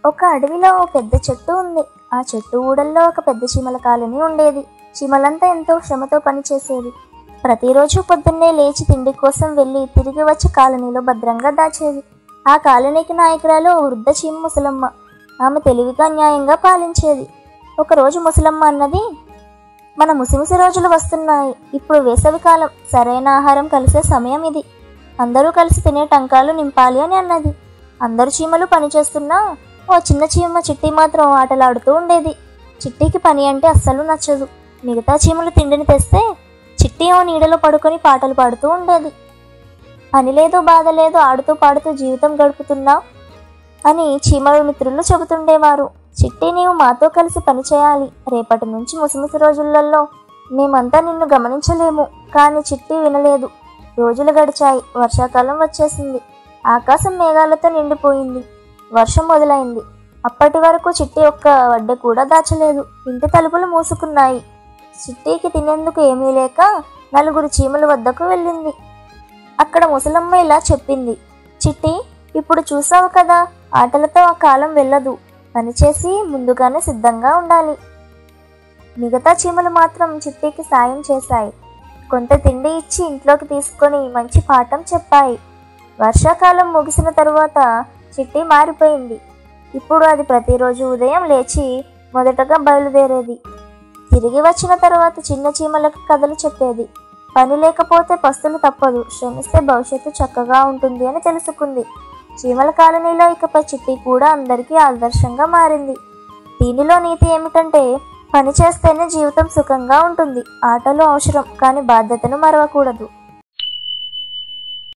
ఒక అడవిలో ఓ పెద్ద చెట్టు ఉంది. ఆ చెట్టు ఊడల్లో ఒక పెద్ద చీమల కాలనీ ఉండేది. చీమలంతా ఎంతో శ్రమతో పనిచేసేది. ప్రతిరోజు పొద్దున్నే లేచి తిండి కోసం వెళ్ళి తిరిగి వచ్చి కాలనీలో భద్రంగా దాచేది. ఆ కాలనీకి నాయకురాలు ఓ వృద్ధ చీమ ముసలమ్మ. ఆమె తెలివిగా న్యాయంగా పాలించేది. ఒకరోజు ముసలమ్మ అన్నది, మన ముసిముసి రోజులు వస్తున్నాయి. ఇప్పుడు వేసవికాలం, సరైన ఆహారం కలిసే సమయం ఇది. అందరూ కలిసి తినే టంకాలు నింపాలి అని అన్నది. అందరు చీమలు పనిచేస్తున్నా ఓ చిన్న చీమ చిట్టి మాత్రం ఆటలాడుతూ ఉండేది. చిట్టికి పని అంటే అస్సలు నచ్చదు. మిగతా చీమలు తిండిని తెస్తే చిట్టి ఓ నీడలో పడుకొని పాటలు పాడుతూ ఉండేది. పని లేదు బాధ లేదు, ఆడుతూ పాడుతూ జీవితం గడుపుతున్నా అని చీమల మిత్రులు చెబుతుండేవారు. చిట్టి, నీవు మాతో కలిసి పని చేయాలి. రేపటి నుంచి ముసిముసి రోజులలో మేమంతా నిన్ను గమనించలేము. కానీ చిట్టి వినలేదు. రోజులు గడిచాయి. వర్షాకాలం వచ్చేసింది. ఆకాశం మేఘాలతో నిండిపోయింది. వర్షం మొదలైంది. అప్పటి వరకు చిట్టి ఒక్క వడ్డె కూడా దాచలేదు. ఇంటి తలుపులు మూసుకున్నాయి. చిట్టికి తినేందుకు ఏమీ లేక నలుగురు చీమల వద్దకు వెళ్ళింది. అక్కడ ముసలమ్మ ఇలా చెప్పింది, చిట్టి, ఇప్పుడు చూసావు కదా, ఆటలతో ఆ కాలం వెళ్ళదు. పనిచేసి ముందుగానే సిద్ధంగా ఉండాలి. మిగతా చీమలు మాత్రం చిట్టికి సాయం చేశాయి. కొంత తిండి ఇచ్చి ఇంట్లోకి తీసుకొని మంచి పాఠం చెప్పాయి. వర్షాకాలం ముగిసిన తరువాత చిట్టి మారిపోయింది. ఇప్పుడు అది ప్రతిరోజు ఉదయం లేచి మొదటగా బయలుదేరేది. తిరిగి వచ్చిన తర్వాత చిన్న చీమలకు కథలు చెప్పేది. పని లేకపోతే పస్తులు తప్పదు, శ్రమిస్తే భవిష్యత్తు చక్కగా ఉంటుంది అని తెలుసుకుంది. చీమల కాలనీలో ఇకపై చిట్టి కూడా అందరికీ ఆదర్శంగా మారింది. దీనిలో నీతి ఏమిటంటే, పని చేస్తేనే జీవితం సుఖంగా ఉంటుంది. ఆటలు అవసరం, కానీ బాధ్యతను మరవకూడదు.